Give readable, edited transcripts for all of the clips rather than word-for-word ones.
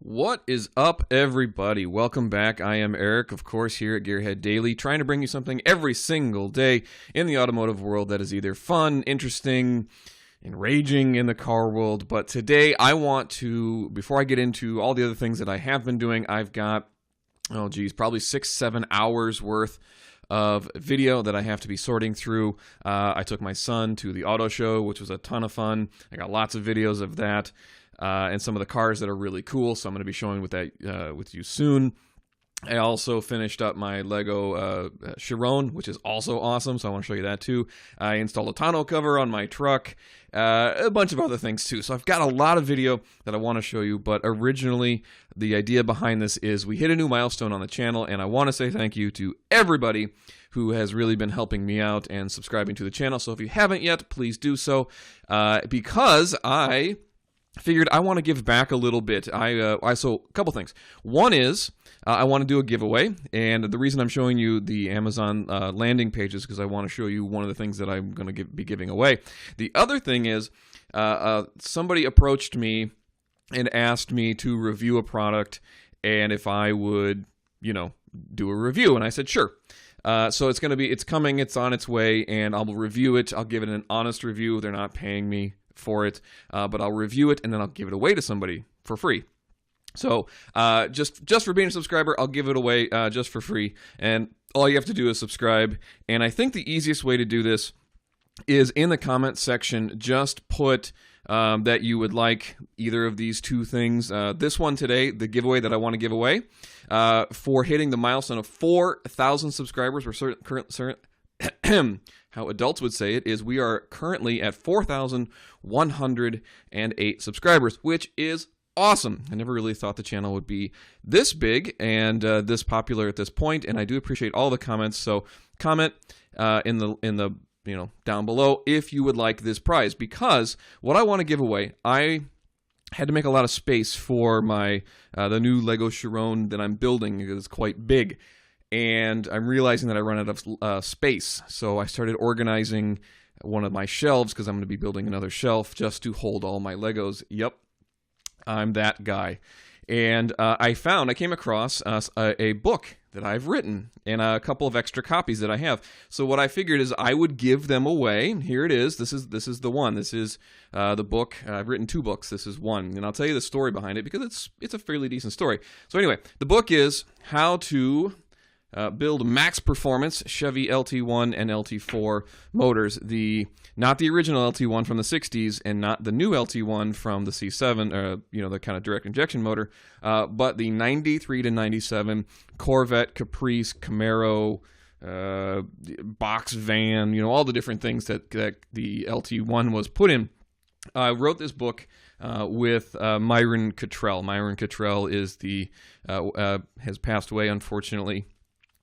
What is up, everybody? Welcome back. I am Eric, of course, here at Gearheaddaily, trying to bring you something every single day in the automotive world that is either fun, interesting, enraging in the car world. But today I want to, before I get into all the other things that I have been doing, I've got, probably 6-7 hours worth of video that I have to be sorting through. I took my son to the auto show, which was a ton of fun. I got lots of videos of that. And some of the cars that are really cool, so I'm going to be showing with you soon. I also finished up my Lego Chiron, which is also awesome, so I want to show you that too. I installed a tonneau cover on my truck, a bunch of other things too. So I've got a lot of video that I want to show you, but originally the idea behind this is we hit a new milestone on the channel, and I want to say thank you to everybody who has really been helping me out and subscribing to the channel. So if you haven't yet, please do so, because I figured I want to give back a little bit. So a couple things. One is I want to do a giveaway, and the reason I'm showing you the Amazon landing page is because I want to show you one of the things that I'm going to be giving away. The other thing is somebody approached me and asked me to review a product, and if I would, do a review, and I said sure. So it's coming, it's on its way, and I'll review it. I'll give it an honest review. They're not paying me for it, but I'll review it and then I'll give it away to somebody for free. So just for being a subscriber, I'll give it away just for free, and all you have to do is subscribe. And I think the easiest way to do this is in the comment section. Just put that you would like either of these two things. This one today, the giveaway that I want to give away for hitting the milestone of 4,000 subscribers. We're currently how adults would say it is we are currently at 4,108 subscribers, which is awesome. I never really thought the channel would be this big and this popular at this point, and I do appreciate all the comments. So comment in the down below if you would like this prize, because what I want to give away, I had to make a lot of space for my the new Lego Chiron that I'm building because it's quite big. And I'm realizing that I run out of space. So I started organizing one of my shelves because I'm going to be building another shelf just to hold all my Legos. Yep, I'm that guy. And I came across a book that I've written and a couple of extra copies that I have. So what I figured is I would give them away. Here it is. This is the one. This is the book. I've written 2 books. This is one. And I'll tell you the story behind it because it's a fairly decent story. So anyway, the book is How to Build Max Performance Chevy LT1 and LT4 motors. Not the original LT1 from the 60s and not the new LT1 from the C7, the kind of direct injection motor, but the 93 to 97 Corvette, Caprice, Camaro, box van, all the different things that the LT1 was put in. I wrote this book with Myron Cottrell. Myron Cottrell is has passed away, unfortunately,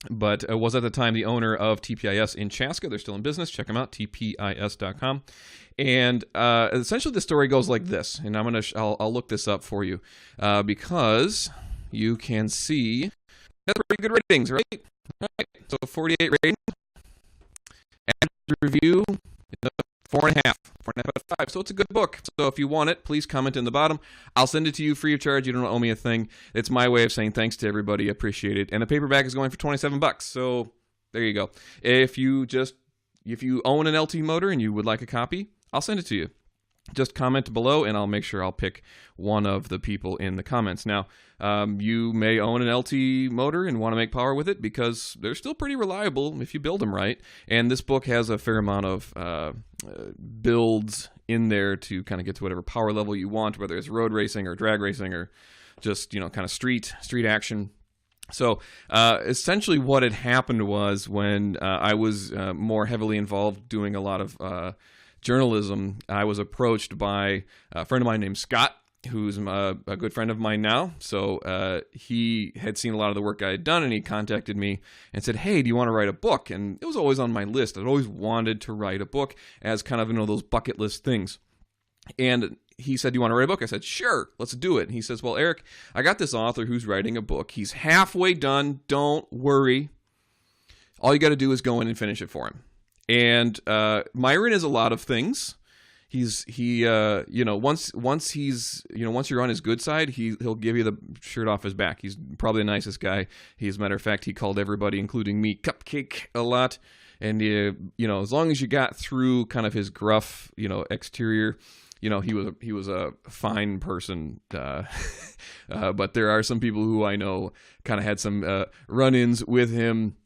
but was at the time the owner of TPIS in Chaska. They're still in business. Check them out, tpis.com. And essentially the story goes like this, and I'll look this up for you because you can see that's pretty good ratings, right? All right. So 48 ratings. Average review, 4.5 out of 5. So it's a good book. So if you want it, please comment in the bottom. I'll send it to you free of charge. You don't owe me a thing. It's my way of saying thanks to everybody. I appreciate it. And the paperback is going for $27. So there you go. If you own an LT motor and you would like a copy, I'll send it to you. Just comment below, and I'll make sure I'll pick one of the people in the comments. Now, you may own an LT motor and want to make power with it because they're still pretty reliable if you build them right. And this book has a fair amount of builds in there to kind of get to whatever power level you want, whether it's road racing or drag racing or just kind of street action. So essentially what had happened was when I was more heavily involved doing a lot of journalism, I was approached by a friend of mine named Scott, who's a good friend of mine now. So he had seen a lot of the work I had done, and he contacted me and said, hey, do you want to write a book? And it was always on my list. I'd always wanted to write a book as kind of, those bucket list things. And he said, do you want to write a book? I said, sure, let's do it. And he says, well, Eric, I got this author who's writing a book. He's halfway done. Don't worry. All you got to do is go in and finish it for him. And Myron is a lot of things. once you're on his good side, he'll give you the shirt off his back. He's probably the nicest guy. As a matter of fact, he called everybody, including me, cupcake a lot. And as long as you got through kind of his gruff, exterior, he was a fine person. But there are some people who I know kind of had some run-ins with him.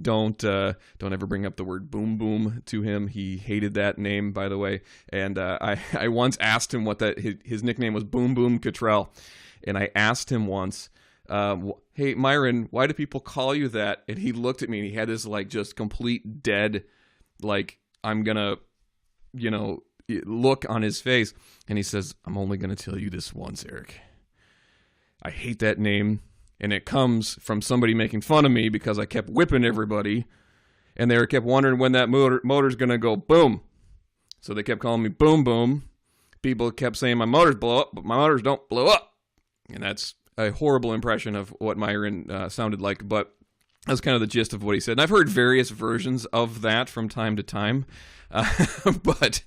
Don't ever bring up the word boom boom to him. He hated that name, by the way. And I once asked him what his nickname was, Boom Boom Cottrell. And I asked him once, hey, Myron, why do people call you that? And he looked at me and he had this like just complete dead, like I'm gonna, look on his face. And he says, I'm only gonna tell you this once, Eric. I hate that name. And it comes from somebody making fun of me because I kept whipping everybody. And they kept wondering when that motor's going to go boom. So they kept calling me Boom Boom. People kept saying my motors blow up, but my motors don't blow up. And that's a horrible impression of what Myron sounded like. But that's kind of the gist of what he said. And I've heard various versions of that from time to time. But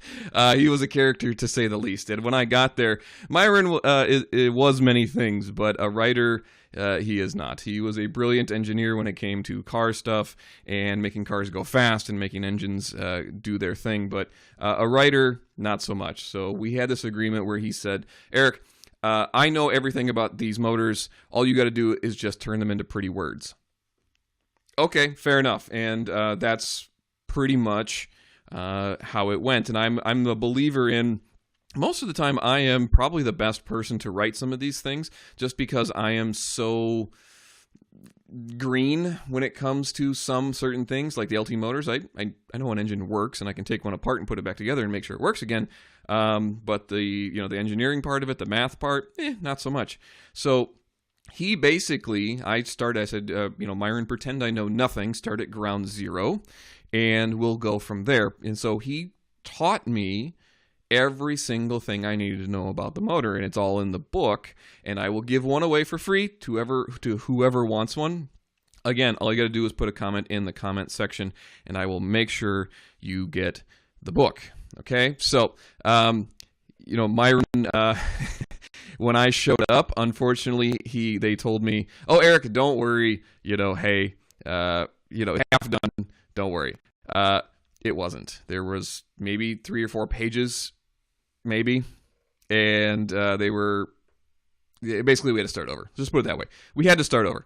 he was a character, to say the least. And when I got there, Myron it was many things, but a writer he is not. He was a brilliant engineer when it came to car stuff and making cars go fast and making engines do their thing. But a writer, not so much. So we had this agreement where he said, Eric, I know everything about these motors. All you got to do is just turn them into pretty words. Okay, fair enough. And that's pretty much how it went. And I'm a believer in, most of the time I am probably the best person to write some of these things, just because I am so green when it comes to some certain things, like the LT motors. I know an engine works and I can take one apart and put it back together and make sure it works again. But the engineering part of it, the math part, not so much. So he basically, I said, Myron, pretend I know nothing, start at ground zero, and we'll go from there. And so he taught me every single thing I needed to know about the motor, and it's all in the book, and I will give one away for free to whoever wants one. Again, all you got to do is put a comment in the comment section, and I will make sure you get the book. Okay? So, Myron, when I showed up, unfortunately, they told me, "Oh, Eric, don't worry, hey, half done, don't worry." It wasn't. There was maybe 3 or 4 pages, maybe, and they were basically, we had to start over. Just put it that way. We had to start over.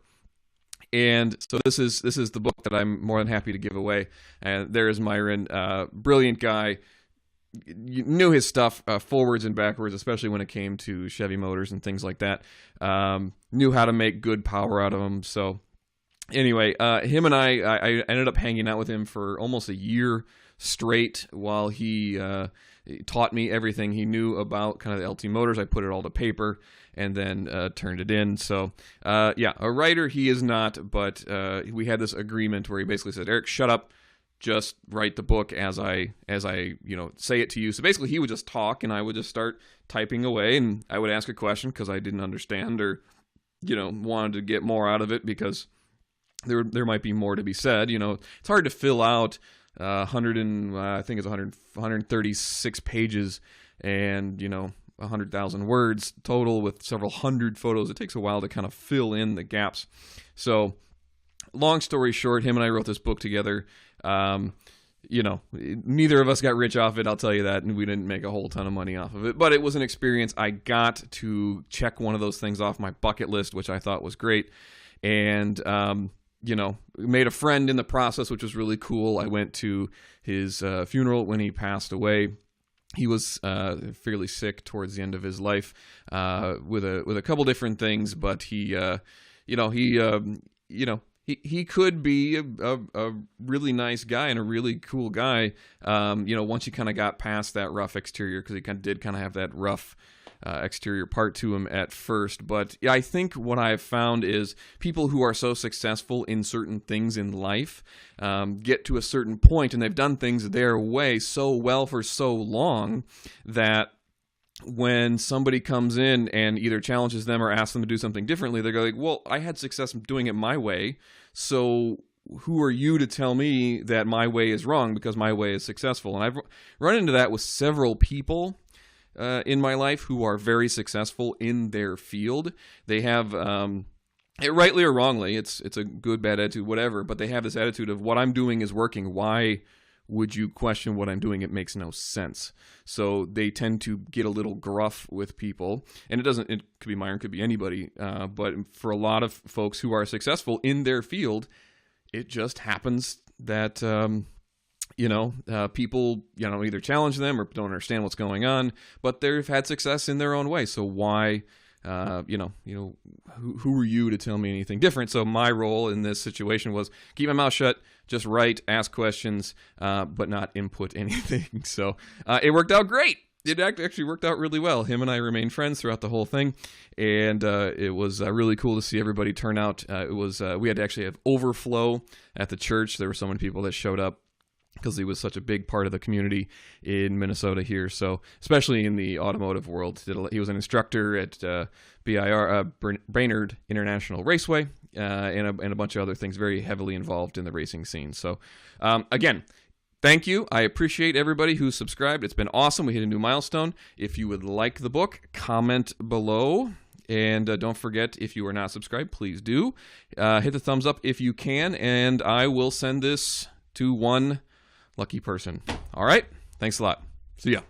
And so this is the book that I'm more than happy to give away. And there is Myron, brilliant guy. You knew his stuff forwards and backwards, especially when it came to Chevy motors and things like that. Knew how to make good power out of them. So anyway, him and I ended up hanging out with him for almost a year straight while he taught me everything he knew about kind of the LT motors. I put it all to paper and then turned it in. So a writer he is not, but we had this agreement where he basically said, Eric, shut up. Just write the book as I say it to you. So basically he would just talk and I would just start typing away, and I would ask a question because I didn't understand or wanted to get more out of it because there might be more to be said. It's hard to fill out 136 pages and 100,000 words total with several hundred photos. It takes a while to kind of fill in the gaps. So long story short, him and I wrote this book together. Neither of us got rich off it, I'll tell you that, and we didn't make a whole ton of money off of it, but it was an experience. I got to check one of those things off my bucket list, which I thought was great, and made a friend in the process, which was really cool. I went to his funeral when he passed away. He was fairly sick towards the end of his life with a couple different things, but he could be a really nice guy and a really cool guy, once you kind of got past that rough exterior, because he did kind of have that rough exterior part to him at first. But I think what I've found is people who are so successful in certain things in life get to a certain point and they've done things their way so well for so long that when somebody comes in and either challenges them or asks them to do something differently, they go like, well, I had success doing it my way, so who are you to tell me that my way is wrong because my way is successful? And I've run into that with several people in my life who are very successful in their field. They have, rightly or wrongly, it's a good, bad attitude, whatever, but they have this attitude of what I'm doing is working. Why would you question what I'm doing? It makes no sense. So they tend to get a little gruff with people, and it could be Myron, could be anybody, but for a lot of folks who are successful in their field, it just happens that, people, either challenge them or don't understand what's going on, but they've had success in their own way. So why, who are you to tell me anything different? So my role in this situation was keep my mouth shut, just write, ask questions, but not input anything. So it worked out great. It actually worked out really well. Him and I remained friends throughout the whole thing, and it was really cool to see everybody turn out. We had to actually have overflow at the church. There were so many people that showed up because he was such a big part of the community in Minnesota here. So especially in the automotive world, he was an instructor at Brainerd International Raceway and a bunch of other things, very heavily involved in the racing scene. So again, thank you. I appreciate everybody who subscribed. It's been awesome. We hit a new milestone. If you would like the book, comment below. And don't forget, if you are not subscribed, please do. Hit the thumbs up if you can, and I will send this to one lucky person. All right? Thanks a lot. See ya.